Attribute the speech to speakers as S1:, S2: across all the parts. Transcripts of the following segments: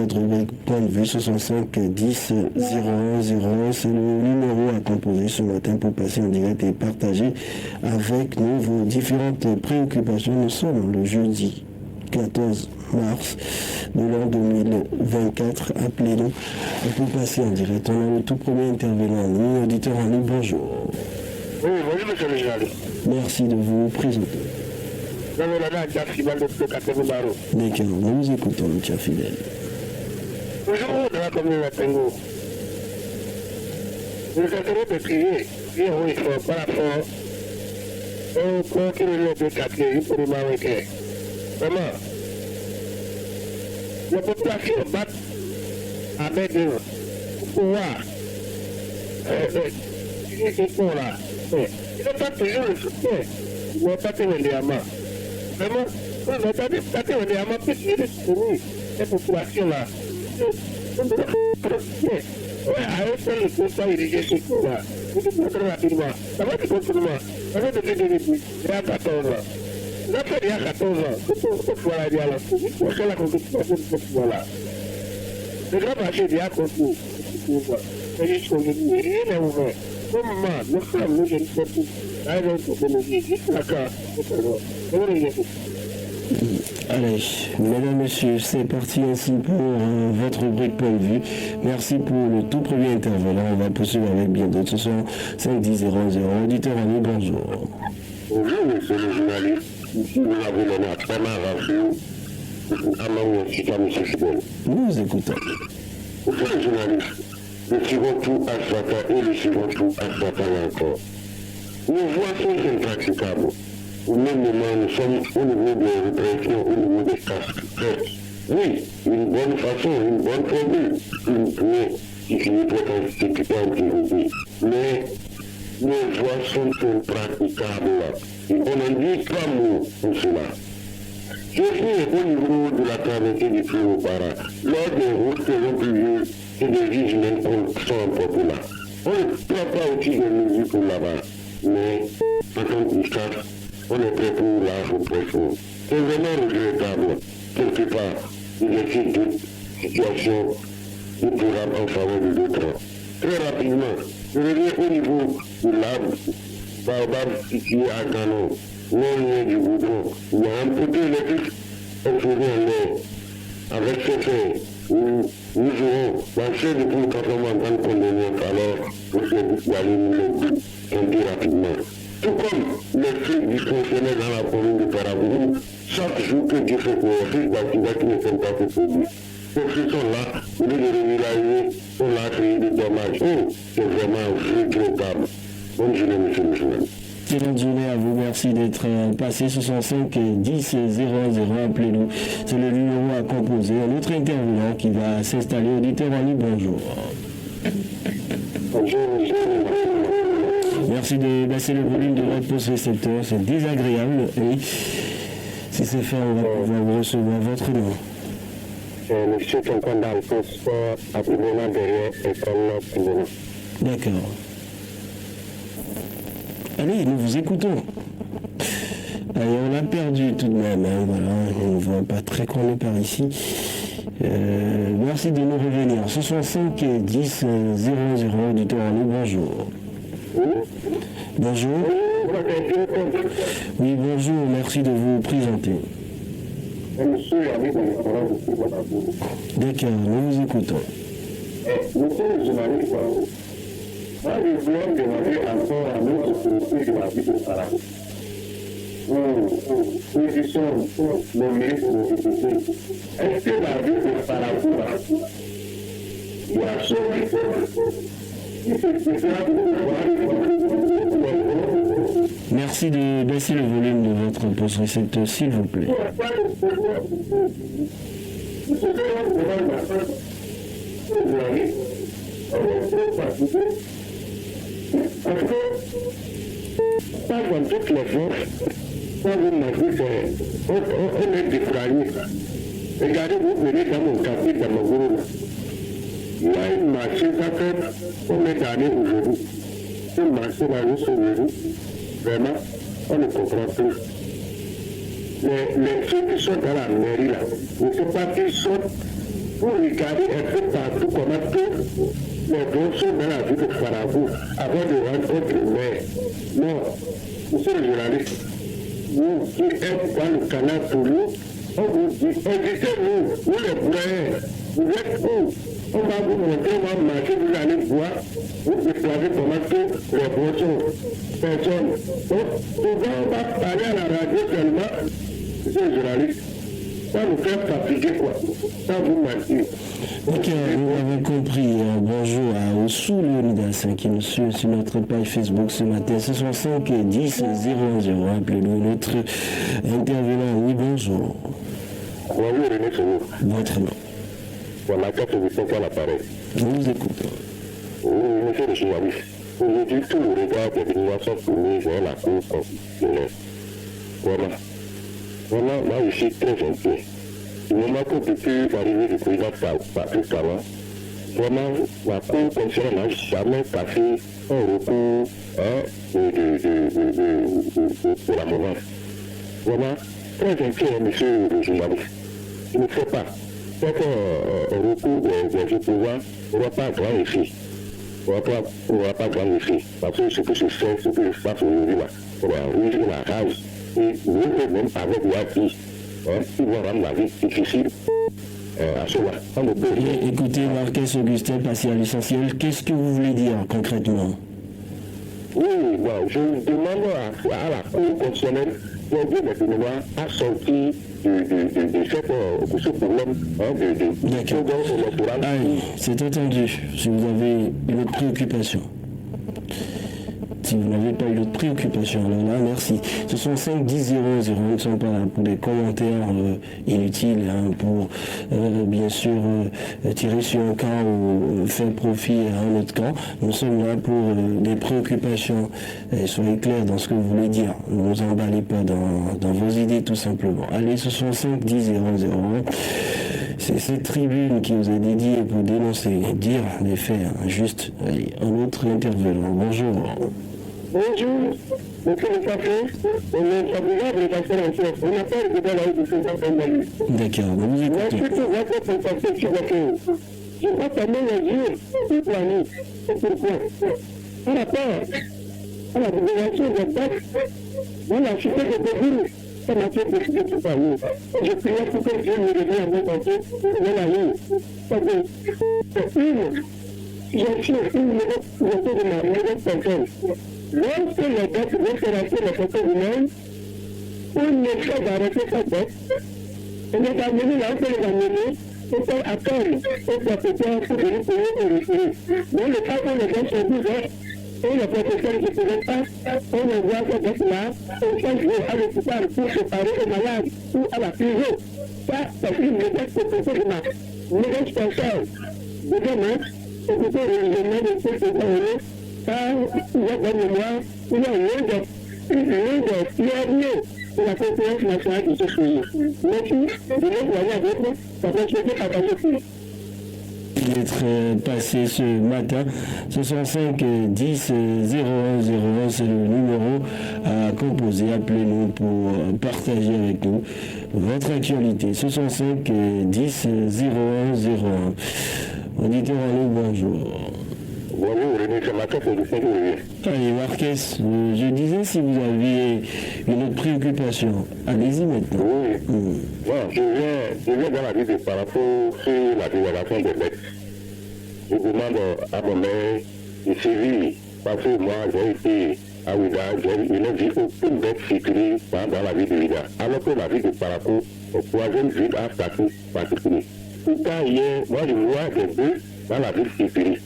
S1: votre point de vue 65 10 01 01. C'est le numéro à composer ce matin pour passer en direct et partager avec nous vos différentes préoccupations. Nous sommes le jeudi 14 mars de l'an 2024. Appelez-nous pour passer en direct. On a le tout premier intervenant en ligne. Auditeur en ligne, bonjour.
S2: Oui, bonjour monsieur le journaliste.
S1: Merci de vous présenter. D'accord, nous vous écoutons, monsieur Fidèle.
S2: Bonjour, de la commune de Tengo. Nous essayons de crier, il faut par rapport au point qui est le quartier, pour le Marocain. Vraiment, la population bat avec eux pour pouvoir utiliser ce pont-là. Ils n'ont pas toujours le soutien, ils n'ont pas tenu le diamant. Vraiment, on n'a pas tenu le diamant, puisqu'il est soutenu, cette population-là. Oui, à eux seuls, ils ne peuvent pas irriguer ce pont-là. Ils ne très rapidement. Ça va être continuellement. Ça va être depuis il y a 14 ans. Il a fait il y a 14 ans. Pourquoi voilà, il y a là. Pourquoi la compétition de ce pouvoir-là. Le grand marché, il y a concours. C'est juste qu'on dit, rien n'est ouvert. Comment, nos femmes, nous, je ne sais plus. Là, ils ont tout donné. Juste d'accord.
S1: Allez, mesdames, messieurs, c'est parti ainsi pour votre rubrique point de vue. Merci pour le tout premier intervenant. On va poursuivre avec bien d'autres. Ce sont 5-10-0-0. Auditeur ami, bonjour.
S2: Bonjour, monsieur le journaliste. Ici, vous avez donné à très mal
S1: nous vous écoutons.
S2: Monsieur le journaliste, nous suivons tout à Satan et nous suivons tout à Satan encore. Nos voies sont impraticables. Au même moment, nous sommes au niveau des répressions, au niveau des casques. Oui, une bonne façon, une bonne formule, une pour qui finit pour être sécurité anti-roubi. Mais nos voies sont impraticables. On en dit 3 mots pour cela. Je suis au niveau de la traversée du fleuve au Para. Lors des routes saison pluvieuse et des vigilantes sont impopulaires. On ne prend pas aussi de mesures pour là-bas. Mais, en tant qu'histoire, on est prêt pour la repression. C'est vraiment regrettable. Quelque part, il existe des situations déplorables en faveur de d'autres. Très rapidement, je reviens au niveau de l'arbre baobab situé à Canon, non loin du goudron. Il y a un poteau électrique exposé en l'air. Avec ce fait, nous aurons la chaîne de pour comportementale conveniente alors pour ce but d'aller nous conduire rapidement. Tout comme les flics dysfonctionnaient dans la commune de Parabourou, chaque jour que Dieu fait couvrir d'activité qui ne sont pas produits. Ceux qui sont là, au lieu de régulariser, sont là à créer des dommages. Oh, c'est vraiment regrettable. Bonne journée, monsieur le journaliste.
S1: Bonne journée à vous, merci d'être passé 65 10 00. Appelez-nous, c'est le numéro à composer. Un autre intervenant qui va s'installer. Auditeur en ligne, bonjour.
S2: Bonjour, monsieur.
S1: Merci de baisser le volume de votre poste récepteur, c'est désagréable. Et si c'est fait, on va pouvoir vous recevoir votre nom.
S2: C'est monsieur Tonton dans le poste à Pouvena derrière école Pouvena.
S1: D'accord. Allez, nous vous écoutons. Allez, on l'a perdu tout de même. Hein, voilà, on ne voit pas très qu'on est par ici. Merci de nous revenir. 65 10 00. Auditeur en ligne, bonjour. Bonjour. Oui, bonjour. Merci de vous présenter. D'accord, nous vous écoutons.
S2: Monsieur le journaliste, moi je voulais demander encore à notre société de la vie de Sarah. Nous sommes le ministre de la Société. Est-ce que la vie de Sarah, il y a
S1: Merci de baisser le volume de votre poste récepteur, s'il vous plaît.
S2: Parce que, pas dans toutes les forces, quand vous m'avez dit, on est défrayé. Regardez, vous venez dans mon quartier, dans mon groupe. Il y a une marché, ça fait combien d'années aujourd'hui? Ce marché-là, aujourd'hui, vraiment, on ne comprend plus. Les ceux qui sont dans la mairie, là, ne sont pas qu'ils sont vous regardez un peu partout comment tous les bons sont dans la vie de Pharaon avant de rendre autre maire. Non, monsieur le journaliste, vous qui êtes dans le canal Toulouse, on vous dit, invitez-nous, vous les bourrins, vous êtes où? On va vous montrer, on va marcher, vous allez voir, vous déplacez comment tous les bons sont. Personne. Donc, souvent, on va parler à la radio seulement, monsieur le journaliste. Ça nous fait fatiguer, quoi. Ça vous mentir.
S1: Ok, vous avez compris. Bonjour à Ossou Leonidas qui nous suit sur notre page Facebook ce matin. Ce sont 5 10 00. Appelez-nous notre intervenant. Oui, bonjour.
S2: Bonjour René Soumou.
S1: Votre nom.
S2: Voilà, 4 émissions à l'appareil.
S1: Nous vous écoutons.
S2: Oui, monsieur le journaliste. Aujourd'hui, tout le regard des dénominations tournées vers la Cour constitutionnelle. Voilà. Voilà, là, je suis très inquiet. Du moment que depuis l'arrivée du président Patrick Talon, vraiment, la Cour constitutionnelle n'a jamais passé un recours de la menace. Voilà, très inquiet, monsieur le journaliste. Il ne faut pas. C'est qu'un recours des opposants n'aura pas grand effet. n'aura pas grand effet. Parce que ce que je fais, ce que je fasse aujourd'hui, là, pour la rouge et la rage, et même avec l'API, ils vont rendre la vie difficile. À cela.
S1: Écoutez, Marquès Augustin, passez à l'essentiel. Qu'est-ce que vous voulez dire concrètement?
S2: Oui, bon, je demande à la Cour constitutionnelle maintenant à sortir de ce problème de électoral.
S1: C'est entendu. Si vous avez une autre préoccupation. Si vous n'avez pas eu d'autres préoccupations, alors là, merci. Ce sont 5 10 00. Nous ne sommes pas là pour des commentaires inutiles, pour bien sûr tirer sur un camp ou faire profit à un autre camp. Nous sommes là pour des préoccupations. Soyez clairs dans ce que vous voulez dire. Ne vous emballez pas dans vos idées tout simplement. Allez, ce sont 5 10 00. C'est cette tribune qui vous est dédiée pour dénoncer, dire les faits injustes. Allez, un autre intervenant. Bonjour.
S2: Bonjour, monsieur le café, on est favorable de passer en chef. On n'a pas le débat là-haut de 50 ans.
S1: D'accord, vous écoutez.
S2: Lorsque tu vois que ton café sur la queue, tu vas tellement le dire, toute l'année. C'est pourquoi, par rapport à la gouvernance des taxes, dans la cité de Béville, ça m'a fait décider tout par nous. Je priais pour que Dieu me revienne à mon côté, dans la ligne. Parce que c'est j'ai fait une volonté de ma nouvelle personne. Lorsque les dettes vont se racheter les photos humaines, on ne fait d'arrêter sa dette. On est amené là, on peut les amener, on peut attendre, on peut peut-être pour venir payer et retirer. Dans le cas où les dettes sont ouvertes, et les professeurs ne se présentent pas, on envoie ces dettes-là, on change à l'hôpital pour séparer les malades ou à la prison. Ça, c'est une méthode proposée de ma nouvelle personne. Deuxièmement, écoutez, religieusement, il faut se donner. Il y a dans le mois, il y a une longue pionnier de la conférence nationale de ce pays. Merci, je vais vous aller avec moi, ça va se partager.
S1: D'être passé ce matin. Ce sont 5 10 01 01, c'est le numéro à composer. Appelez-nous pour partager avec nous votre actualité. Ce sont 5 10 01 01. Auditeur à nous, bonjour.
S2: Bonjour René, c'est Marquès Augustin qui revient.
S1: Allez Marquès, je disais si vous aviez une autre préoccupation, allez-y maintenant.
S2: Oui, bon, je viens dans la vie de par rapport sur la déclaration des dettes. Je demande à mon maire de sévir, parce que moi j'ai été à Ouida, il n'a vu aucune dette circuler dans la ville de Ouida, alors que la ville de Parakou est troisième ville à statut particulier. Tout à hier, moi je vois des bœufs dans la ville circuler.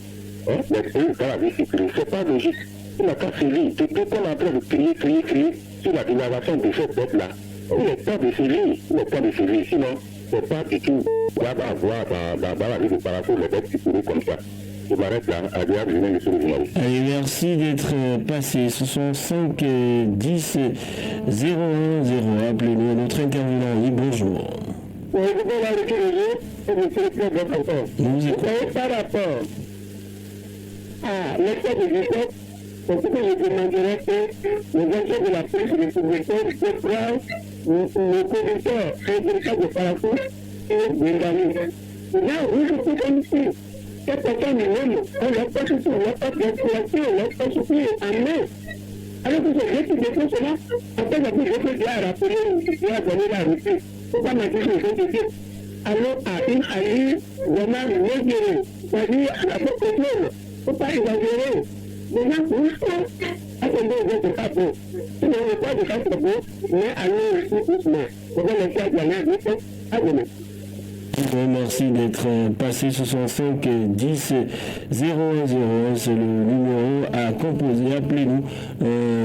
S2: Les bœufs dans la ville circuler, c'est pas logique. Il n'a qu'à sévir, tout le temps en train de crier sur la déclaration de cette dette-là. Il n'est pas de sévir, sinon c'est pas du tout grave à voir dans la ville de Parakou les dettes circuler comme ça. Je m'arrête là, agréable journée, monsieur le journaliste.
S1: Allez, merci d'être passé. Ce sont 5 10 01 0. Appelez-nous notre intervenant. Oui, bonjour.
S2: Oui, je vais la retirer et monsieur le président encore.
S1: Vous écoutez.
S2: Par rapport à l'extrait de vitesse, c'est ce que je demanderais que les agents de la police républicaine prennent le conducteur républicain de Parakou et de Ndami. Là, oui, je peux ici. Cette personne même, on l'a pas soutenu, on l'a pas bien placé, on l'a pas soutenu en main. Alors que j'ai tout défendu cela, après la bouche, je peux bien rappeler, je dois donner la Russie. Il ne faut pas m'indiquer les gens qui disent. Alors, à une alliée, vraiment légère, c'est-à-dire à la bonne contrôle. Il ne faut pas exagérer. Maintenant, nous sommes, attendez, vous n'êtes pas beau. Si vous n'avez pas de faire beau, mais à nous aussi, doucement. Vous allez le faire gagner, nous sommes à demain.
S1: Merci d'être passé 65 10 010, c'est le numéro à composer. Appelez-nous.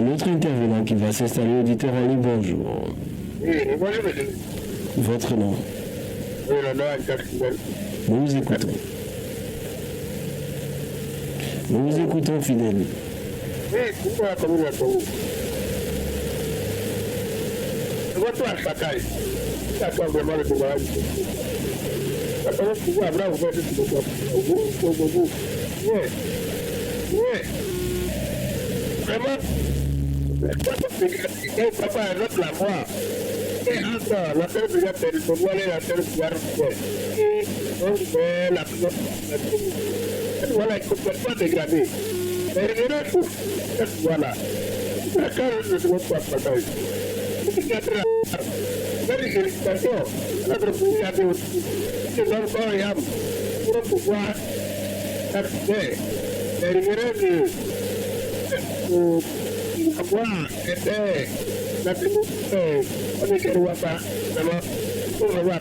S1: Notre intervenant qui va s'installer, auditeur en ligne, bonjour.
S2: Oui, bonjour monsieur.
S1: Votre nom?
S2: Oui, le nom est Jacques.
S1: Nous vous écoutons. Nous vous écoutons, fidèle.
S2: Oui, pourquoi la commune de Congo? Votre attaque, ça soit vraiment le courage. Parce que vous pouvez avoir ouvert ce bout. Oui. Vraiment, papa est notre la voix. Et encore, la terre brigade territoriale et la terre brigade routière. Et donc, la cette voie-là est complètement dégradée. Mais il est fou, cette voie-là. La carte de votre passage. Very félicitations à notre brigade aussi. C'est donc incroyable pour pouvoir s'appuyer. Mais il reste avoir été la tribu, on ne se voit pas, vraiment, pour revoir.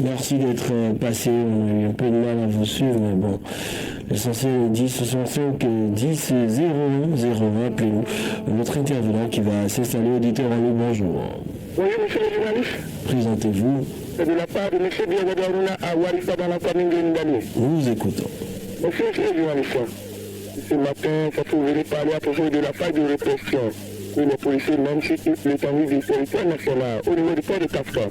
S1: Merci d'être passé, on a eu un peu de mal à vous suivre, mais bon. L'essentiel est 10 65 10 01 appelez-nous. Notre intervenant qui va s'installer, auditeur en ligne, bonjour.
S2: Bonjour monsieur le journaliste.
S1: Présentez-vous.
S2: C'est de la part de monsieur Biagodaruna à Warissa dans la commune de Ndani.
S1: Nous vous écoutons.
S2: Monsieur le journaliste, ce matin, ça faut venir parler à propos de la faille de répression que les policiers même sur l'étendue du territoire national au niveau du port de Kafka.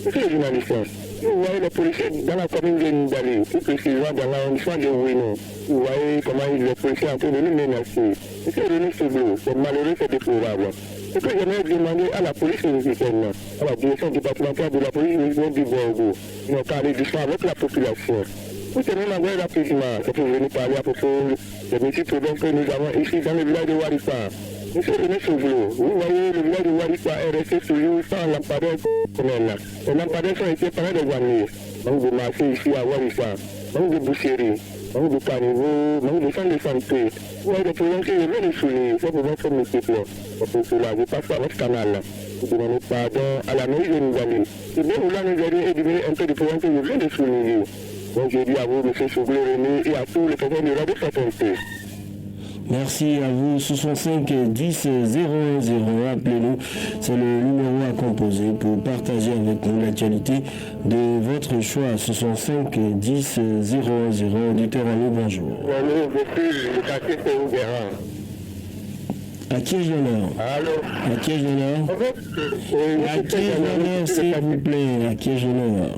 S2: Monsieur le journaliste, vous voyez les policiers dans la commune de Ndali, plus précisément dans l'arrondissement de Ouino. Vous voyez comment les policiers sont en train de nous menacer. Monsieur René Seblou, c'est malheureux, c'est déplorable. Ce que j'aimerais demander à la police municipale, à la direction départementale de la police municipale du Borgo, de parler du soir avec la population. Vous tenez la voix rapidement, c'est pour venir parler à propos des petits problèmes que nous avons ici dans le village de Warissa. Monsieur René Seblou, vous voyez, le village de Warissa est resté toujours sans lampadaire communal. Les lampadaires sont été par des années. Manque de marché ici à Warissa, manque de boucherie, manque de carnivore, manque de centre de santé. Vous voyez des problèmes que je viens de souligner, ces problèmes sont multiples. C'est pour cela, je passe par votre canal. Vous demandez pardon à la mairie de Nidali. C'est bien vouloir nous aider et diminuer un peu de problèmes que je viens de souligner. Donc je dis à vous, M. Seblou René, et à tous les personnes de Radio Fraternité.
S1: Merci à vous, 65 10 010, appelez-nous, c'est le numéro à composer pour partager avec nous l'actualité de votre choix, 65 10 010, auditeur en ligne, bonjour.
S2: Bonjour, je suis le quartier Théoubéran.
S1: À qui ai-je l'honneur?
S2: Allô?
S1: À qui ai-je l'honneur? À qui ai-je l'honneur, s'il vous plaît? À qui ai-je l'honneur?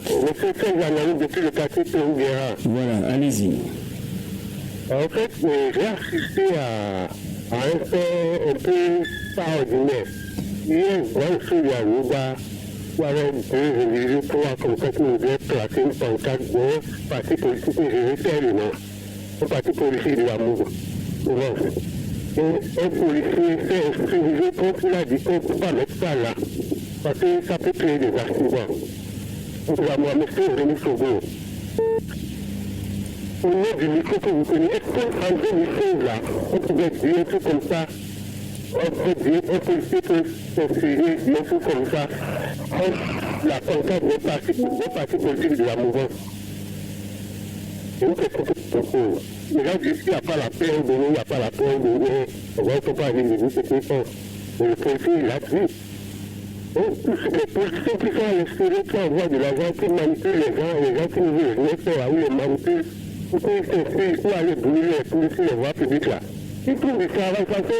S2: Je suis très analyste depuis le quartier Théoubéran.
S1: Voilà, allez-y.
S2: En fait, j'ai assisté à un fait un peu extraordinaire. Il y a une grande fille à Rouba qui avait deux religieux pour comme ça qui nous devait placer une pancarte de parti politique que je vais faire le nom. Un parti politique de l'amour. Et un policier s'est inscrit pour qu'il a dit qu'on ne peut pas mettre ça là. Parce que ça peut créer des accidents. Pour la moi, monsieur René Seblou. Au nom du micro que vous connaissez, est-ce qu'on prendrait une chose là? On pouvait dire un truc comme ça. On peut dire, un policier peut s'inscrire, dire un truc comme ça. La pancarte des partis politiques de la mouvance. Et on peut proposer. Les gens disent qu'il n'y a pas la paix au Bénin, il n'y a pas la paix au Bénin. On ne peut pas aller les ce qu'ils font. Mais le policier, il a dit. Donc, tous les politiciens qui sont à l'extérieur, qui envoient de l'argent, qui manipulent les gens qui ne veulent rien faire, où ils les manipulent. Pourquoi ils s'inscrivent pour aller brûler les policiers, les voies publiques là? Ils trouvent du travail parce que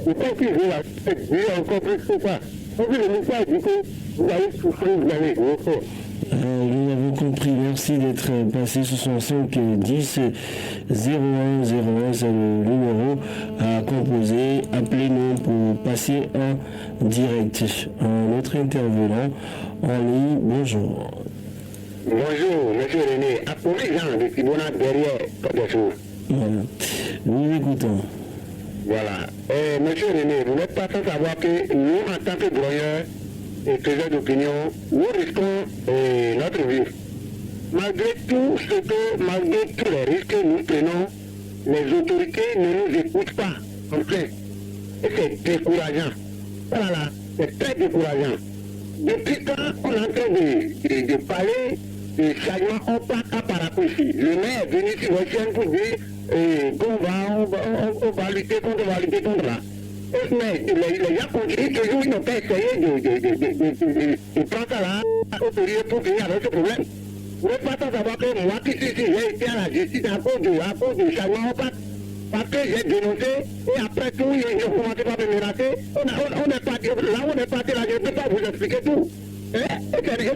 S2: le temps qu'ils veulent la tête, encore plus que ça. On dit le ministère dit que vous allez souffrir, vous allez rien faire.
S1: Nous avons compris, merci d'être passé sur 65 10 01 01, c'est le numéro à composer. Appelez-nous pour passer en direct. Un autre intervenant en ligne, bonjour.
S2: Bonjour, monsieur René. Appelez Jean de Tibona derrière Côte-des-Sceaux.
S1: Voilà, nous écoutons.
S2: Voilà. Monsieur René, vous n'êtes pas sans savoir que nous, en tant que broyeurs et faiseurs d'opinion, nous risquons notre vie. Malgré tous les risques que nous prenons, les autorités ne nous écoutent pas. Enfin, et c'est décourageant. Voilà, c'est très décourageant. Depuis quand on est en train de parler de changement opaque à Parakou ici, le maire est venu sur votre chaîne pour dire qu'on va lutter contre là. Mais les gens continuent toujours, ils n'ont pas essayé de prendre ça là au sérieux pour finir avec ce problème. Vous n'êtes pas sans savoir que moi qui suis ici, j'ai été à la justice à cause du changement opaque. Parce que j'ai dénoncé et après tout, ils ont commencé par me menacer. On est parti là, je ne peux pas vous expliquer tout. C'est-à-dire,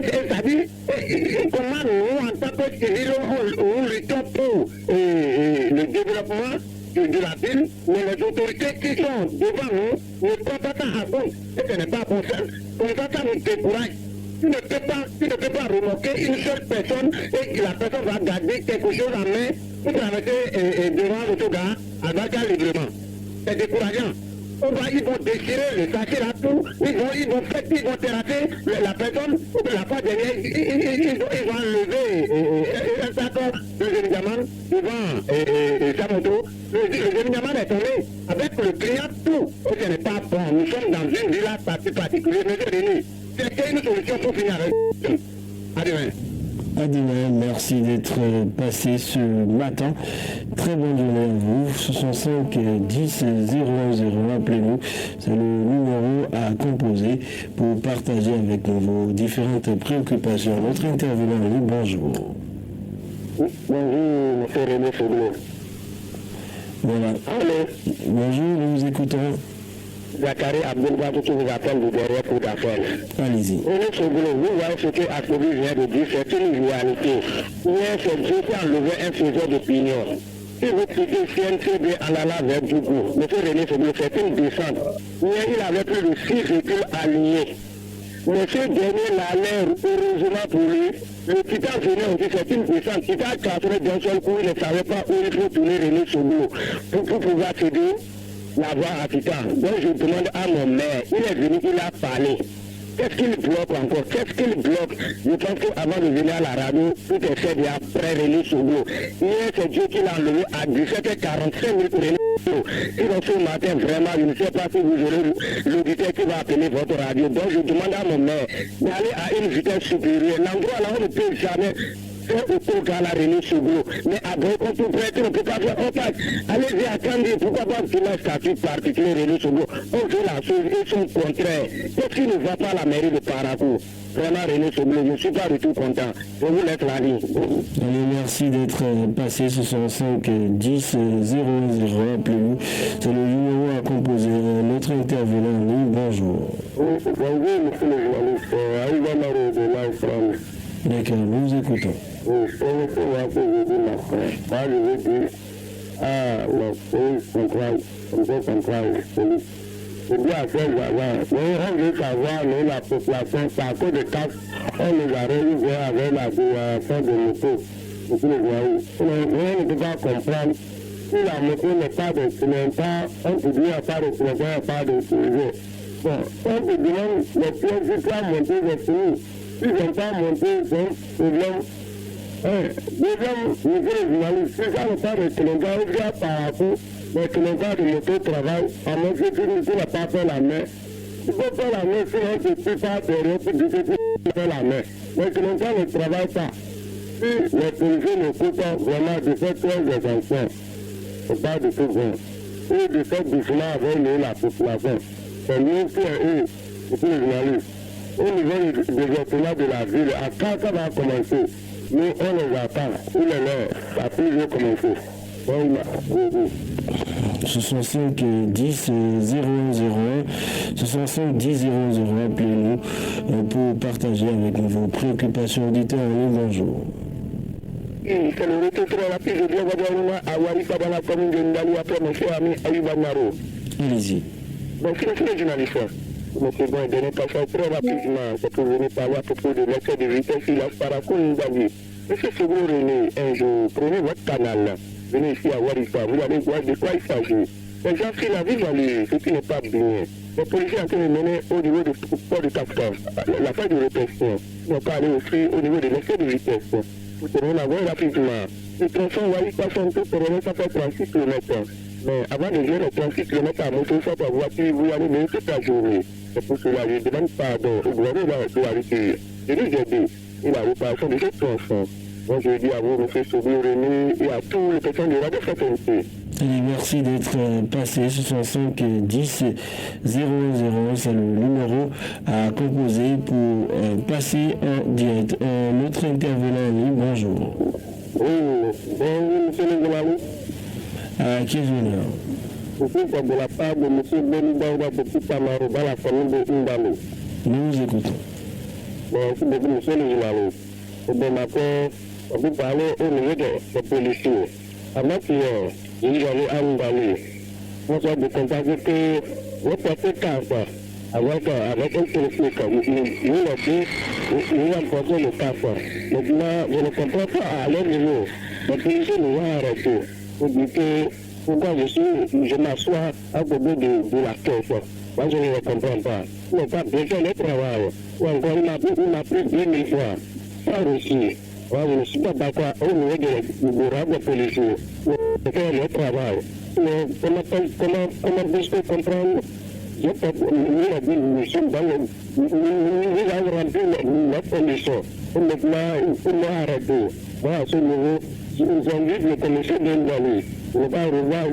S2: comment nous, en tant que civils, on luttons pour le développement de la ville, mais les autorités qui sont devant nous ne prennent pas ça à compte. Et ce n'est pas bon sens. Comme ça nous décourage. Tu ne peux pas remarquer une seule personne et que la personne va garder quelque chose en main pour traverser devant l'autogare à Dakar librement. C'est décourageant. Ils vont déchirer le sachet là tout, ils vont terrasser la personne, la fois dernière, ils vont enlever un sac de Zénigaman devant sa moto. Le Zénigaman est tombé avec le client tout. Et ce n'est pas bon. Nous sommes dans une village particulière, monsieur Denis. C'est une solution pour finir avec. À demain.
S1: À demain, merci d'être passé ce matin. Très bonne journée à vous. 65 10 00, appelez-nous. C'est le numéro à composer pour partager avec nous vos différentes préoccupations. Notre intervenant, bonjour.
S2: Bonjour, monsieur René Foglio.
S1: Voilà.
S2: Allô.
S1: Bonjour, nous vous écoutons.
S2: Zachary Abdelbadou qui vous appelle du derrière pour d'affaires.
S1: Allez-y.
S2: René Foglio, vous voyez ce que Ascobi vient de dire, c'est une réalité. Hier, c'est Dieu qui a enlevé un faiseur d'opinion. Si vous quittez CNCB en allant vers Dougou, monsieur René Foglio, c'est une descente. Hier, il avait plus de 6 véhicules alignés. Monsieur dernier l'allait, heureusement pour lui, le titan venait aussi, c'est une descente. Titan a cassé d'un seul coup, il ne savait pas où il faut tourner René Foglio pour pouvoir céder la voie à Titan. Donc je demande à mon maire, il est venu, il a parlé. Qu'est-ce qu'il bloque encore? Qu'est-ce qu'il bloque? Je pense qu'avant de venir à la radio, tout est fait déjà après René Foglio. Hier, c'est Dieu qui l'a enlevé à 17h45 minutes pour René Foglio. Sinon, ce matin, vraiment, je ne sais pas si vous aurez l'auditeur qui va appeler votre radio. Donc, je demande à mon maire d'aller à une vitesse supérieure. L'endroit là, on ne peut jamais faire autogare à René Foglio. Mais à Brécon, tout près, on ne peut pas faire opaque. Allez-y à Kandi, pourquoi pas qu'il a un statut particulier René Foglio? On fait la chose, ils sont contraires. Qu'est-ce qui ne va pas à la mairie de Parakou? Vraiment, René Foglio, je ne suis pas du tout content. Je vous laisse la ligne.
S1: Allez, merci d'être passé sur 65 10 00. Appelez-nous. C'est le numéro à composer. Notre intervenant en ligne, bonjour.
S2: Bonjour, monsieur le journaliste. Aïva Maro de Live France.
S1: D'accord, nous vous écoutons.
S2: Oui, je vais dire ma frère. Moi, je veux dire, le pays central, comme ça, central, c'est bien à faire avant. Mais on veut savoir, nous, la population, par cause de taxes, on nous a réussi avec la dévaluation de moto. Vous le voyez. On ne peut pas comprendre. Si la moto n'est pas d'instrumental, on peut dire pas d'instrumental, pas d'utiliser. Bon, on peut demander les pièces qui sont montées, c'est fini. S'ils n'ont pas monté, c'est un problème. Deuxième, monsieur le journaliste, si ça n'est pas de Sénégal, il y a par rapport les Sénégal de moto travail, à moins que tu n'as pas fait la main. Tu peux faire la main, sinon tu ne peux pas derrière pour dire que tu fais la main. Les Sénégal ne travaillent pas. Si les policiers ne coupent pas vraiment de faire très attention, c'est pas du tout bon. Et de faire doucement avec nous, la population. C'est mieux que eux, monsieur le journaliste. Au niveau du développement de la ville, à quand ça va commencer? Nous, on les attend. Où les leurs, ça peut commencer.
S1: 65 10 001. 65 10 001. Appelez-nous pour partager avec nous vos préoccupations auditeurs en ligne. Bonjour.
S2: C'est le retour très rapide de Bienvenue à Warissa dans la commune de Ndali après mon cher ami Ayuba Naro.
S1: Allez-y.
S2: Donc, c'est le journaliste. Monsieur Bon, donnez pas ça très rapidement. C'est pour venir parler à propos de l'excès de vitesse il a Parakou Ndali. Monsieur Seguro René, un jour, prenez votre canal. Venez ici à Warissa. Vous allez voir de quoi il s'agit. Les gens qui la vivent dans les, ce qui n'est pas bien. Les policiers ont été menés au niveau du port de Captain. La fin de répression. Ils n'ont pas allé aussi au niveau de l'excès de vitesse. Vous pouvez la voir rapidement. Le tronçon Warissa sont tout pour ça fait 36 km. Mais avant de gérer les 36 km à moto, soit par voiture, vous allez mener toute la journée. C'est pour cela que je demande pardon au gouvernement de l'arrêter. Je lui ai dit, il a réparation de cette tronçon. Moi, je dis à vous, M. Soubou René, et à tous les personnes de Radio Fraternité.
S1: Merci d'être passé. 65 10 001, c'est le numéro à composer pour passer en direct. Notre intervenant en ligne, bonjour.
S2: Oui, bonjour, M. le journaliste.
S1: À qui est l'honneur?
S2: Je suis de la part de M. Benidaouda Petit Tamaro dans la commune de Ndalo.
S1: Nous vous écoutons.
S2: Merci beaucoup, M. le journaliste. Et bon matin, on peut parler au niveau des policiers. Avant qu'hier, il y avait à Ndalo. On s'est de contacter que vous portez carte avec un policier. Nous avons porté le carte. Maintenant, je ne comprends pas à leur niveau. Les policiers nous ont arrêtés. Pour dire que pourquoi je m'assois à côté de la caisse. Moi, je ne comprends pas. Il n'a pas besoin de travail. Ou encore, il m'a pris 2000 fois. Ça aussi. Moi, je ne suis pas d'accord au niveau de la policier. Pour faire le travail. Mais comment peux-je comprendre? Nous sommes dans le. Nous avons rempli notre condition. Maintenant, il faut arrêter. Moi, à ce niveau, ils ont dit le commissaire d'Indali. On va revoir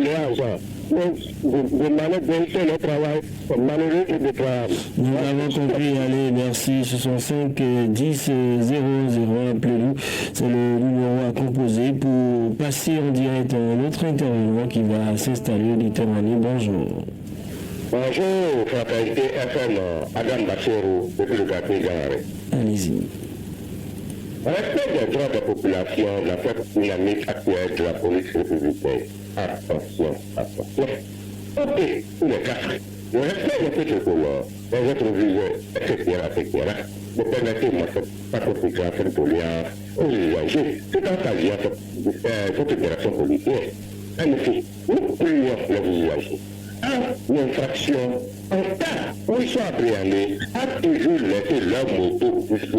S2: l'argent. Donc, de manière de faire le travail, malheureux de travail.
S1: Nous avons compris, allez, merci. 65 10 001, appelez-nous. C'est le numéro à composer pour passer en direct à un autre intervenant qui va s'installer au déterminé. Bonjour.
S2: Bonjour, fraternité FM, Adam Bassero, depuis le quartier Gare.
S1: Allez-y.
S2: Respect des droits des populations, la forte dynamique actuelle de la police républicaine. Attention, attention. Ok, tous les cas. Le respect des protocoles, des rétroviseurs, etc. Me permettez-moi cette participation tolérance aux usagers, tout en s'agissant de cette opération policière. En effet, nous prions les usagers. En infraction, en cas où ils sont appréhendés, à toujours laisser leur moto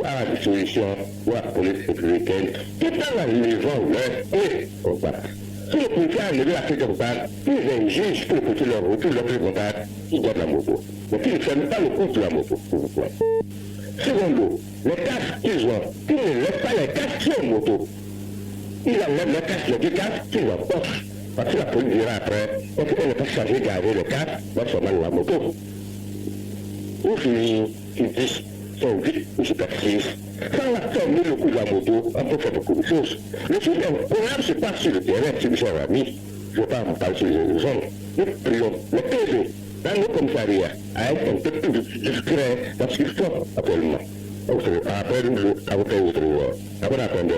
S2: à la disposition de la police républicaine, tout en la livrant leur et au contact. Si le policier a levé la prise de contact, ils exigent que le policier leur retourne leur prise de contact, ils donnent la moto. Mais qu'ils ne ferment pas le compte de la moto, s'il vous plaît. Secondo, les casques qu'ils ont, qu'ils ne laissent pas les casques sur la moto. Ils enlèvent les casques, les deux casques, qu'ils en portent. Parce que la police dira après, est-ce qu'elle n'est pas chargée garder le casque dans son mal la moto? Ou finir, ils disent, sont vite ou superficie. Sans la fermer le coup de la moto, on peut faire beaucoup de choses. Le problème se passe sur le terrain, c'est mes chers amis. Je ne vais pas vous parler sur les zones. Nous prions le PV dans nos commissariats à être un peu plus discret dans ce qu'ils font actuellement. Après, après attendre,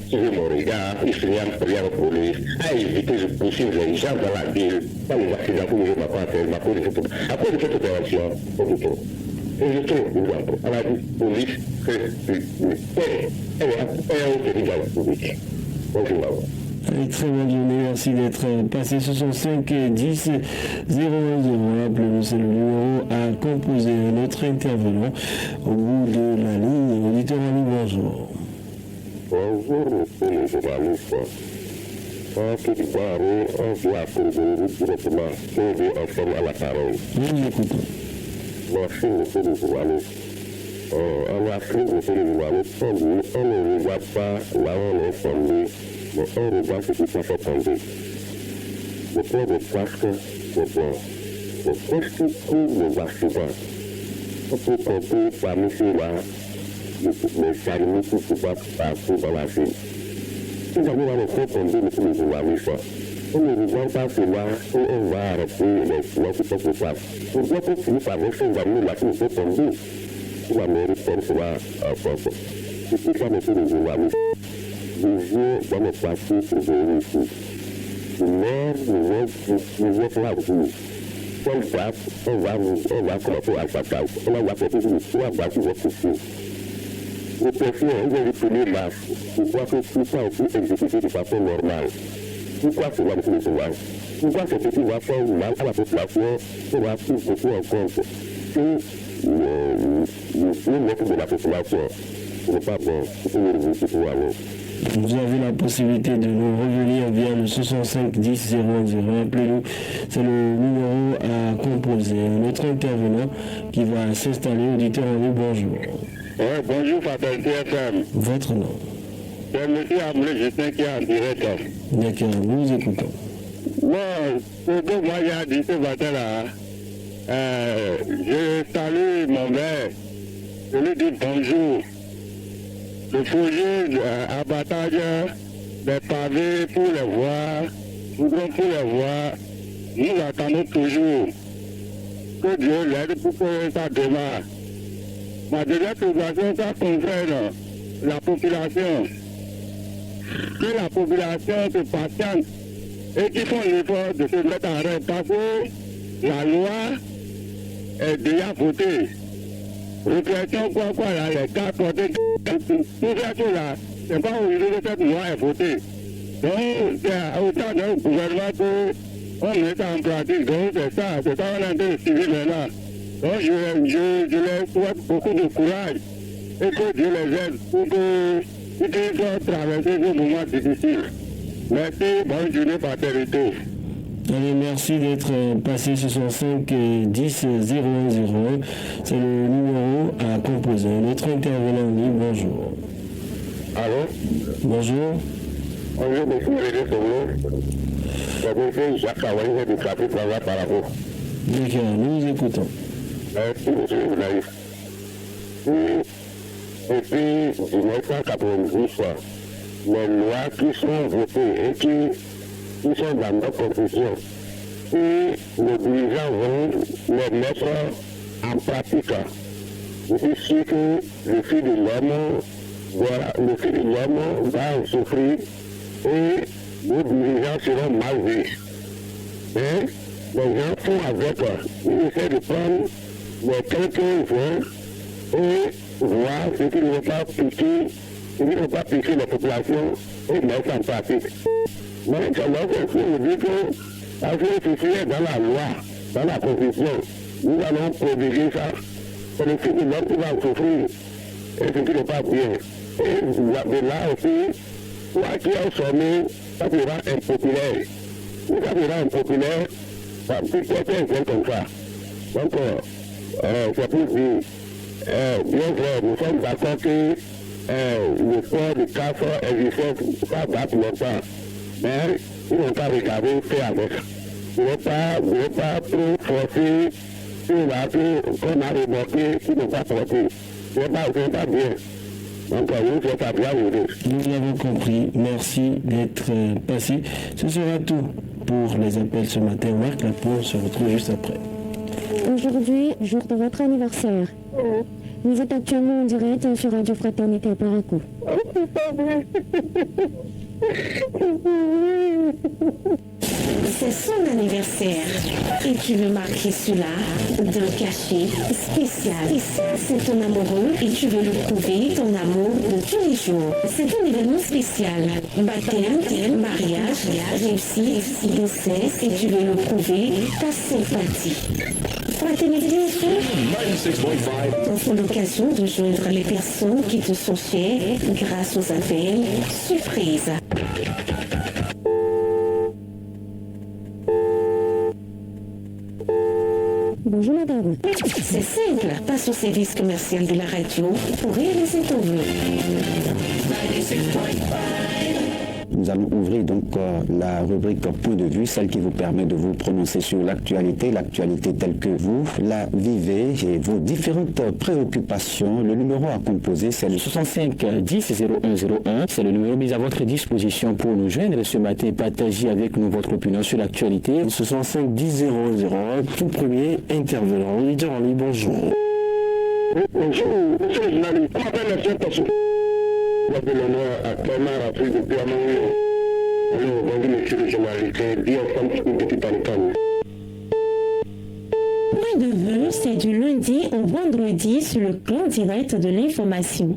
S2: suivre mon regard, il signale rien au police, à éviter de poursuivre les gens dans la ville, pas les accidents pour ouvrir ma parcelle, ma police, à cause de cette opération, et je trouve, à la police, que elle est au pays de la République. Bonjour.
S1: Allez, très bonne journée, merci d'être passé. 65 10 010. Appelez-nous, c'est le numéro à composer. Notre intervenant au bout de la ligne. Auditeur en ligne, bonjour.
S2: Bonjour, monsieur le journaliste. Quand tu parles, on doit couvrir directement ce que ensemble à la parole.
S1: Nous écoutons.
S2: Merci, monsieur le journaliste. En Afrique, monsieur le journaliste, on ne regarde pas là où on est tombé. Mais on regarde ce qui s'est fait tomber. Le port de casque, c'est bon. Mais qu'est-ce qui couvre les accidents? On peut compter parmi ceux-là les charniers qui se battent partout dans la ville. Si jamais on a fait tomber, monsieur le journaliste, On ne regarde pas cela et on va arrêter les lois qui sont coupables. Pour bien qu'on finisse par refaire une année, la chose est tombée. Si l'Amérique comme cela, c'est tout ça, monsieur le journaliste. Les yeux dans nos partis pour venir ici. Mais nous sommes là aussi. Quelle date on va commencer à s'attaquer. On va faire une histoire bâtie votre souci. Les personnes ont repris là. Pourquoi que tout ça a été exécuté de façon normale? Pourquoi cela, monsieur le sauvage? Pourquoi ce petit va faire mal à la population? On va plus beaucoup en compte que le maître de la population. Ce n'est pas bon. C'est une révolution pour aller.
S1: Vous avez la possibilité de nous revenir via le 65 10 00. Appelez-nous, c'est le numéro à composer. Notre intervenant qui va s'installer, auditeur en ligne, bonjour.
S2: Ouais, bonjour, Fatalité FM.
S1: Votre nom?
S2: C'est M. Amelé Justin qui est en direct.
S1: D'accord, nous vous écoutons.
S2: Bon, c'est que moi j'ai dit ce matin-là, je salue mon maire, je lui dis bonjour. Le projet abattage des pavés pour les voies, goudron pour les voies, nous attendons toujours que Dieu l'aide pour que ça démarre. Ma deuxième préoccupation, ça concerne la population. Que la population se patiente et qui font l'effort de se mettre en règle parce que la loi est déjà votée. Répression quoi là, les cas portés, tout ça là, c'est pas aujourd'hui que cette loi est votée. Donc c'est autant d'un gouvernement qu'on met ça en pratique. Donc c'est ça on est en train de suivre maintenant. Donc je leur souhaite beaucoup de courage et que Dieu les aide pour qu'ils puissent traverser ce moment difficile. Merci, bonne journée, paternité.
S1: Allez, merci d'être passé sur 65 10 00. C'est le numéro à composer. Notre intervenant en ligne, bonjour.
S2: Allô?
S1: Bonjour.
S2: Bonjour, monsieur Réné Solo. C'est monsieur Jacques Aouaï du trafic par rapport.
S1: D'accord, nous vous écoutons.
S2: Merci, monsieur le journaliste. Depuis 1990, les lois qui sont votées et qui sont dans notre constitution, et les dirigeants vont les mettre en pratique. Je suis sûr que le fils de l'homme va en souffrir et les dirigeants seront mal vus. Et les gens font avec, ils essaient de prendre les quelques voix et voir ce qui ne veut pas piquer la population et mettre en pratique. Mais lorsque vous dites que parce que ceci est dans la loi, dans la constitution, nous allons prodiguer ça. C'est le fils de l'homme qui va souffrir et ce qui n'est pas bien. Et de là aussi, toi qui es sommé, ça sera impopulaire. Si ça sera impopulaire, ça peut être un comme ça. Donc, c'est pour dire, bien vrai, nous sommes d'accord que le port de casse existait, ça date longtemps. Mais ils n'ont pas regardé, fait avec. Ils n'ont pas trop forcé sur la vie qu'on a remarqué, qu'ils n'ont pas porté. Ce n'est pas bien. Donc, nous, c'est pas bien.
S1: Nous l'avons compris. Merci d'être passé. Ce sera tout pour les appels ce matin. Marc Lapon, on se retrouve juste après.
S3: Aujourd'hui, jour de votre anniversaire. Vous êtes actuellement en direct sur Radio Fraternité à Parakou.
S4: C'est son anniversaire et tu veux marquer cela d'un cachet spécial. Et ça, c'est ton amoureux et tu veux lui prouver ton amour de tous les jours. C'est un événement spécial. Baptême, mariage, réussite, grossesse et tu veux lui prouver ta sympathie. Fraternité offre l'occasion de joindre les personnes qui te sont chères grâce aux appels surprises.
S3: Bonjour madame.
S4: C'est simple, passe au service commercial de la radio pour réaliser ton vœu.
S5: Nous allons ouvrir donc la rubrique point de vue, celle qui vous permet de vous prononcer sur l'actualité telle que vous la vivez et vos différentes préoccupations. Le numéro à composer, c'est le 65 10 0101. C'est le numéro mis à votre disposition pour nous joindre ce matin et partager avec nous votre opinion sur l'actualité.
S1: 65 10 001, tout premier intervenant. On lui dit en lui bonjour.
S2: Bonjour, monsieur le journaliste. Je m'appelle M. Tassou. Je m'appelle à Clamart, Afrique de Piamangou. Alors, bonjour, monsieur le journaliste. Bien, femme, une petite anicane.
S4: Point de vue, c'est du lundi au vendredi sur le plan direct de l'information.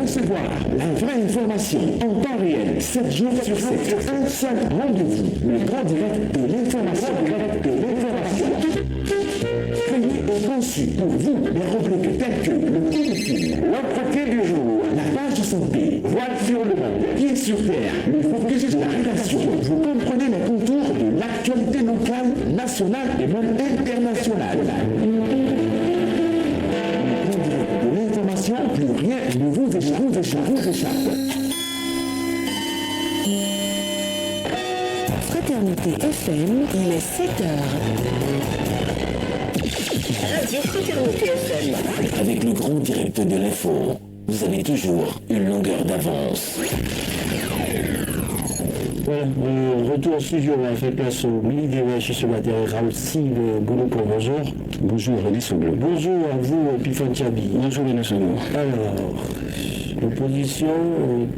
S6: Recevoir la vraie information en temps réel, 7 jours sur 7, un seul rendez-vous, le grand direct de l'information. Créé et conçu pour vous, les rubriques telles que le téléfilm, l'entretien du jour, la page de santé, voile sur le monde, pied sur terre, le focus de la rédaction. Vous comprenez les contours de l'actualité locale, nationale et même internationale. De l'information, plus rien ne vous échappe.
S4: Fraternité FM, il est 7 heures. Radio Fraternité FM.
S6: Avec le grand direct de l'info, vous avez toujours une longueur d'avance.
S1: Voilà, retour au studio, on a fait place au mini débat chez ce matin. Raoul Sylve Gouloko, bonjour.
S5: Bonjour René Soglo.
S1: Bonjour à vous, Pifon Tchabi.
S5: Bonjour René Soglo.
S1: Alors, l'opposition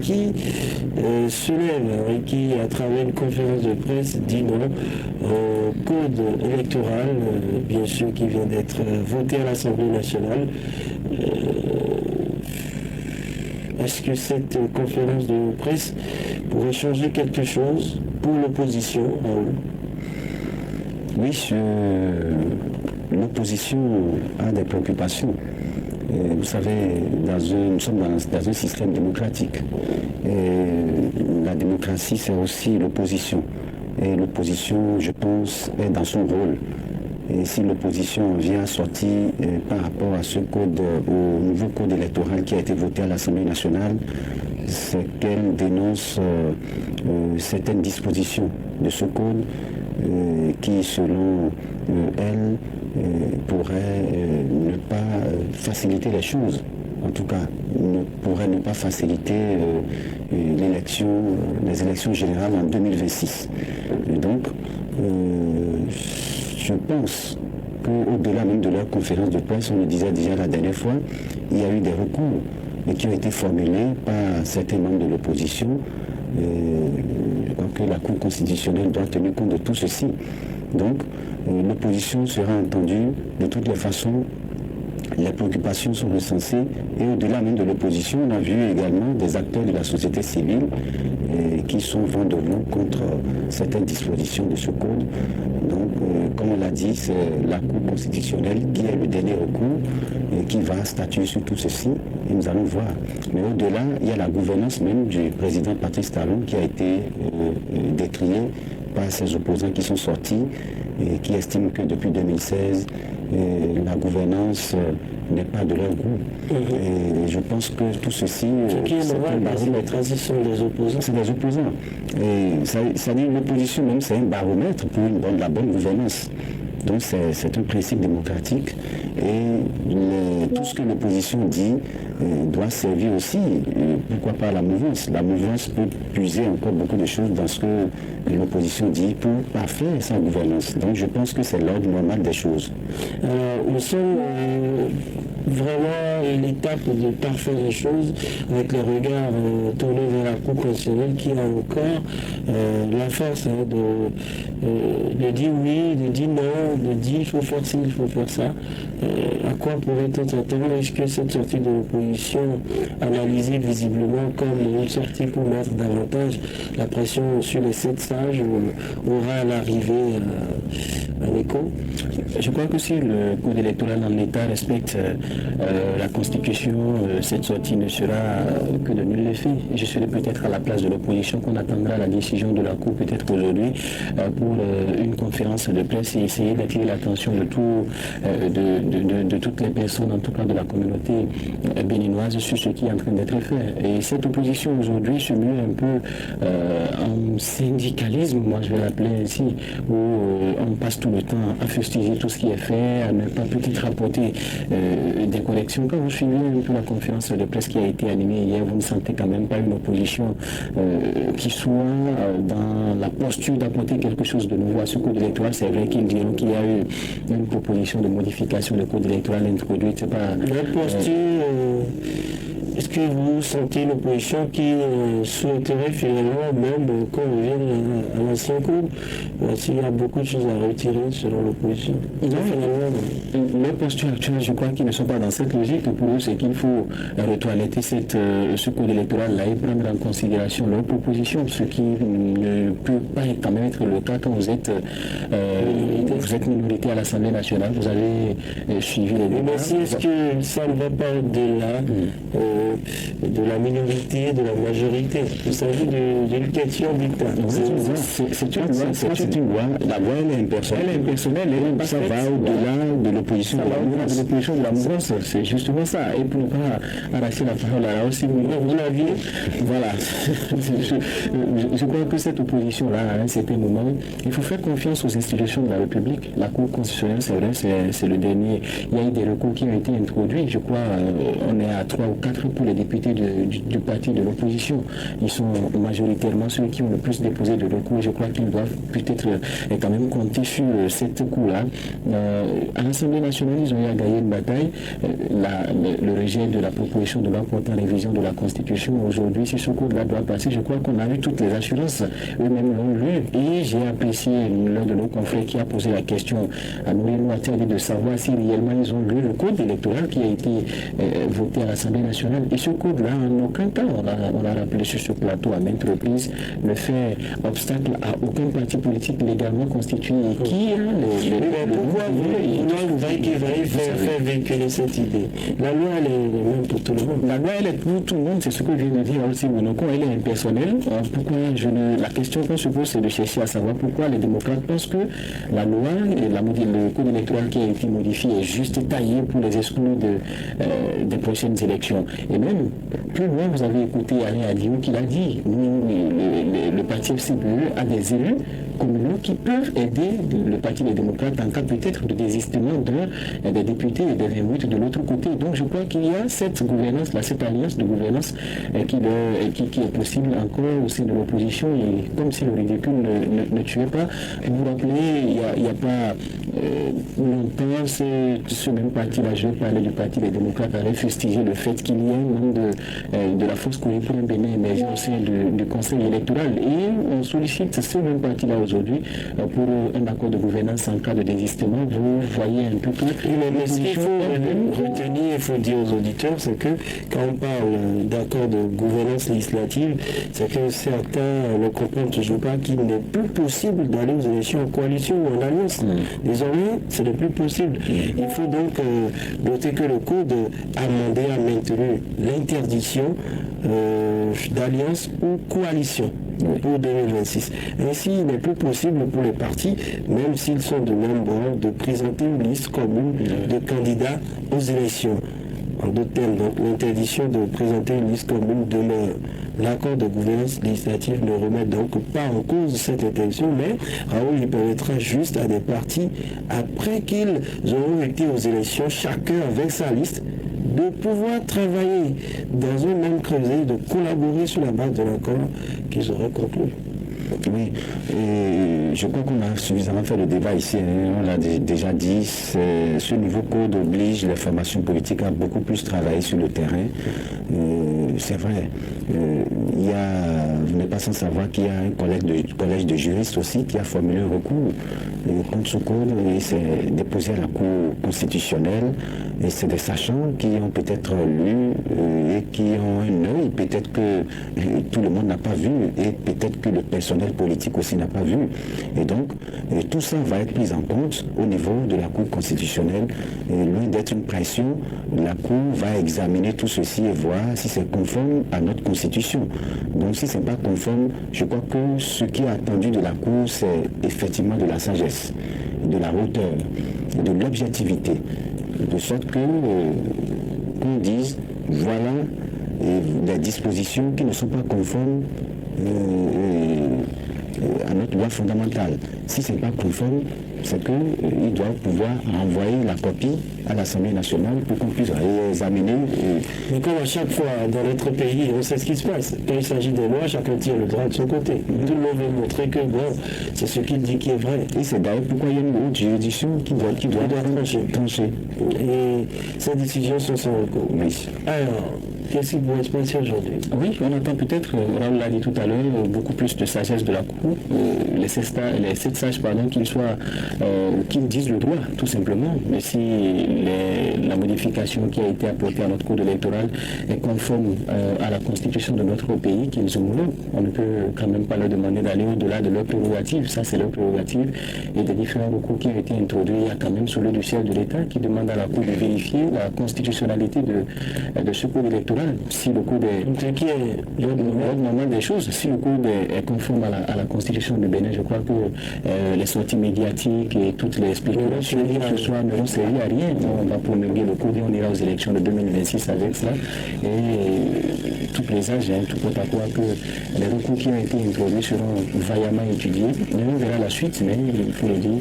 S1: qui se lève et qui, à travers une conférence de presse, dit non au code électoral, bien sûr, qui vient d'être voté à l'Assemblée nationale. Est-ce que cette conférence de presse pourrait changer quelque chose pour l'opposition, Raoul?
S5: Oui, l'opposition a des préoccupations. Vous savez, nous sommes dans un système démocratique. Et la démocratie, c'est aussi l'opposition. Et l'opposition, je pense, est dans son rôle. Et si l'opposition vient sortir par rapport à ce code, au nouveau code électoral qui a été voté à l'Assemblée nationale, c'est qu'elle dénonce certaines dispositions de ce code qui, selon elle, pourraient ne pas faciliter les choses. En tout cas, pourrait ne pas faciliter les élections générales en 2026. Et donc, je pense qu'au-delà même de leur conférence de presse, on le disait déjà la dernière fois, il y a eu des recours qui ont été formulés par certains membres de l'opposition. Je crois que la Cour constitutionnelle doit tenir compte de tout ceci. Donc, l'opposition sera entendue de toutes les façons. Les préoccupations sont recensées et au-delà même de l'opposition, on a vu également des acteurs de la société civile qui sont vent debout contre certaines dispositions de ce code. Donc, comme on l'a dit, c'est la Cour constitutionnelle qui est le dernier recours et qui va statuer sur tout ceci et nous allons voir. Mais au-delà, il y a la gouvernance même du président Patrice Talon qui a été décriée par ses opposants qui sont sortis et qui estiment que depuis 2016, la gouvernance n'est pas de leur goût. Et je pense que tout ceci...
S1: Ce qui est normal, c'est la transition des opposants.
S5: C'est des opposants. Et ça dit l'opposition même, c'est un baromètre pour la bonne gouvernance. Donc c'est un principe démocratique et tout ce que l'opposition dit doit servir aussi, pourquoi pas la mouvance. La mouvance peut puiser encore beaucoup de choses dans ce que l'opposition dit pour parfaire sa gouvernance. Donc je pense que c'est l'ordre normal des choses.
S1: Nous sommes vraiment à l'étape de parfaire les choses avec les regards tournés vers la Cour constitutionnelle qui a encore la force de dire oui, de dire non, de dire il faut faire ci, il faut faire ça. À quoi pourrait-on s'attendre? Est-ce que cette sortie de l'opposition, analysée visiblement comme une sortie pour mettre davantage la pression sur les 7 sages, aura à l'arrivée un écho?
S5: Je crois que si le code électoral en l'état respecte la Constitution, cette sortie ne sera que de nul effet. Je serai peut-être à la place de l'opposition qu'on attendra la décision de la Cour peut-être aujourd'hui pour une conférence de presse et essayer d'attirer l'attention de toutes les personnes, en tout cas de la communauté béninoise, sur ce qui est en train d'être fait. Et cette opposition aujourd'hui se mue un peu en syndicalisme, moi je vais l'appeler ainsi, où on passe tout le temps à fustiger tout ce qui est fait, à ne pas peut-être rapporter des corrections. Quand vous suivez un peu la conférence de presse qui a été animée hier, vous ne sentez quand même pas une opposition qui soit dans la posture d'apporter quelque chose de nouveau à ce code électoral. C'est vrai qu'ils diront qu'il y a eu une proposition de modification du code électoral introduite par...
S1: La posture... Est-ce que vous sentez l'opposition qui souhaiterait finalement même qu'on revienne à l'ancien code? S'il y a beaucoup de choses à retirer selon l'opposition.
S5: Les postures actuelles, je crois qu'ils ne sont pas dans cette logique. Pour eux, c'est qu'il faut retoiletter ce code électoral-là et prendre en considération leurs propositions, ce qui ne peut pas quand même être le cas quand vous êtes minorité à l'Assemblée nationale. Vous avez suivi les débats.
S1: Mais si est-ce que ça ne va pas au-delà de la minorité, de la majorité? Il s'agit d'une question d'État.
S5: C'est une loi. La loi, elle est impersonnelle. Elle est impersonnelle et ça va au-delà de l'opposition. De la mouvance, c'est justement ça. Et pour ne pas arracher la parole à la hausse, vous l'aviez. Voilà. Je crois que cette opposition-là, à un certain moment, il faut faire confiance aux institutions de la République. La Cour constitutionnelle, c'est vrai, c'est le dernier. Il y a eu des recours qui ont été introduits. Je crois on est à 3 ou 4 pour les députés du parti de l'opposition. Ils sont majoritairement ceux qui ont le plus déposé de recours. Je crois qu'ils doivent peut-être quand même compter sur cette cour-là. À l'Assemblée nationale, ils ont eu à gagner une bataille. Le rejet de la proposition de loi portant révision de la Constitution, aujourd'hui, si ce cours-là doit passer, je crois qu'on a eu toutes les assurances. Eux-mêmes l'ont lu. Et j'ai apprécié l'un de nos confrères qui a posé la question à Nourino Attiadi de savoir si réellement ils ont lu le code électoral qui a été voté à l'Assemblée nationale. Et ce code-là, en aucun cas, on a rappelé sur ce plateau à maintes reprises, ne fait obstacle à aucun parti politique légalement constitué et qui a
S1: pourquoi vous faire véhiculer cette idée? La loi, elle est même pour tout le monde.
S5: La loi, elle est pour tout le monde, c'est ce que je viens de dire aussi, Monoko, elle est impersonnelle. Pourquoi la question qu'on se pose, c'est de chercher à savoir pourquoi les démocrates pensent que la loi et le code électoral qui a été modifié est juste taillé pour les exclure des prochaines élections. Et même, plus loin, vous avez écouté Alain Adio qui l'a dit, le parti FCPE a des élus communaux qui peuvent aider le Parti des démocrates en cas peut-être de désistement des députés et des émeutes de l'autre côté. Donc je crois qu'il y a cette gouvernance, cette alliance de gouvernance qui est possible encore au sein de l'opposition, et comme si le ridicule ne tuait pas. Vous vous rappelez, il n'y a pas longtemps, ce même parti-là, je parlais du Parti des démocrates, avait fustigé le fait qu'il y ait un membre de la force connue pour un Bénin émergé au sein du Conseil électoral. Et on sollicite ce même parti-là aujourd'hui pour un accord de gouvernance en cas de désistement. Vous voyez un peu tout.
S1: Mais ce qu'il faut retenir, il faut dire aux auditeurs, c'est que quand on parle d'accord de gouvernance législative, c'est que certains ne comprennent toujours pas qu'il n'est plus possible d'aller aux élections en coalition ou en alliance. Désormais, ce n'est plus possible. Il faut donc noter que le Code amendé a maintenu l'interdiction d'alliance ou coalition pour 2026. Ainsi, il n'est plus possible pour les partis, même s'ils sont de même bord, de présenter une liste commune de candidats aux élections. En d'autres termes, donc, l'interdiction de présenter une liste commune demeure. L'accord de gouvernance législative ne remet donc pas en cause cette interdiction, mais Raoul, il permettra juste à des partis, après qu'ils auront été aux élections, chacun avec sa liste, de pouvoir travailler dans un même creuset, de collaborer sur la base de l'accord qu'ils auraient conclu.
S5: Oui, et je crois qu'on a suffisamment fait le débat ici, on l'a déjà dit, ce nouveau code oblige les formations politiques à beaucoup plus travailler sur le terrain. C'est vrai, vous n'êtes pas sans savoir qu'il y a un collège de juristes aussi qui a formulé un recours contre ce code et c'est déposé à la Cour constitutionnelle. Et c'est des sachants qui ont peut-être lu et qui ont un œil, peut-être que tout le monde n'a pas vu et peut-être que le personnel politique aussi n'a pas vu. Et donc, tout ça va être pris en compte au niveau de la Cour constitutionnelle. Et loin d'être une pression, la Cour va examiner tout ceci et voir si c'est conforme à notre Constitution. Donc si ce n'est pas conforme, je crois que ce qui est attendu de la Cour, c'est effectivement de la sagesse, de la hauteur, de l'objectivité. De sorte que qu'on dise, voilà des dispositions qui ne sont pas conformes à notre loi fondamentale. Si ce n'est pas conforme, c'est qu'ils doivent pouvoir envoyer la copie à l'Assemblée nationale pour qu'on puisse réexaminer.
S1: Mais comme à chaque fois dans notre pays, on sait ce qui se passe. Quand il s'agit des lois, chacun tire le droit de son côté. Tout le monde veut montrer que bon, c'est ce qu'il dit qui est vrai.
S5: Et c'est d'ailleurs pourquoi il y a une haute juridiction qui doit trancher.
S1: Et ces décisions sont sans recours.
S5: Oui.
S1: Alors, qu'est-ce qui pourrait se passer aujourd'hui?
S7: Oui, on attend peut-être, Raoul l'a dit tout à l'heure, beaucoup plus de sagesse de la Cour. Les 7 sages, qu'ils disent le droit, tout simplement. Mais si la modification qui a été apportée à notre code électoral est conforme à la constitution de notre pays, qu'ils homologuent, on ne peut quand même pas leur demander d'aller au-delà de leur prérogative. Ça, c'est leur prérogative. Et des différents recours qui ont été introduits, il y a quand même celui du chef de l'État qui demande à la Cour de vérifier la constitutionnalité de ce code électoral. Si le code est l'ordre normal des choses, si le code est conforme à la constitution de Bénin, je crois que les sorties médiatiques et toutes les explications que ce soit ne vont servir à rien. On va promulguer le code et on ira aux élections de 2026 avec ça. Et tout présage, tout porte à croire que les recours qui ont été introduits seront vaillamment étudiés. On verra la suite, mais il faut le dire,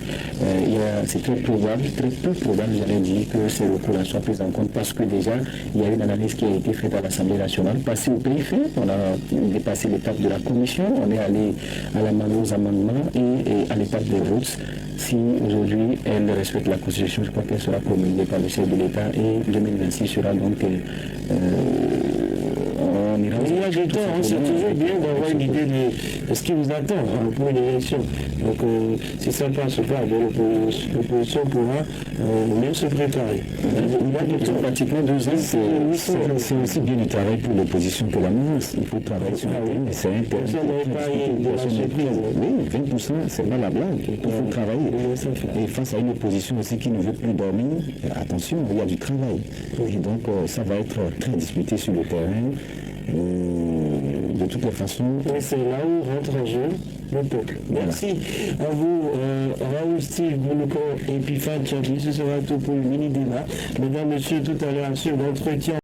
S7: c'est très probable, très peu probable, j'allais dire, que ces recours-là soient pris en compte parce que déjà, il y a une analyse qui a été faite à l'Assemblée nationale, passée au PIF, on a dépassé l'étape de la commission, on est allé à aux amendements et à l'étape des votes. Si aujourd'hui elle respecte la Constitution, je crois qu'elle sera promulguée par le chef de l'État et 2026 sera donc on ira.
S1: Il y a du temps, c'est toujours bien d'avoir une idée de ce qui vous attend pour une élection. Donc si ça ne passe pas, l'opposition pourra mieux se préparer.
S5: Il y a du temps, pratiquement 2 ans, c'est aussi bien du travail pour l'opposition que la menace. Il faut travailler sur la terrain, c'est intéressant. Oui, 20%, c'est pas la blague. Il faut travailler. Et face à une opposition aussi qui ne veut plus dormir, attention, il y a du travail. Et donc ça va être très disputé sur le terrain. De toutes les façons.
S1: Et c'est là où rentre en jeu le peuple. Merci à vous, Raoul, Steve, Mounouko et Pifan Chakli. Ce sera tout pour le mini-débat. Mesdames, Messieurs, tout à l'heure sur l'entretien.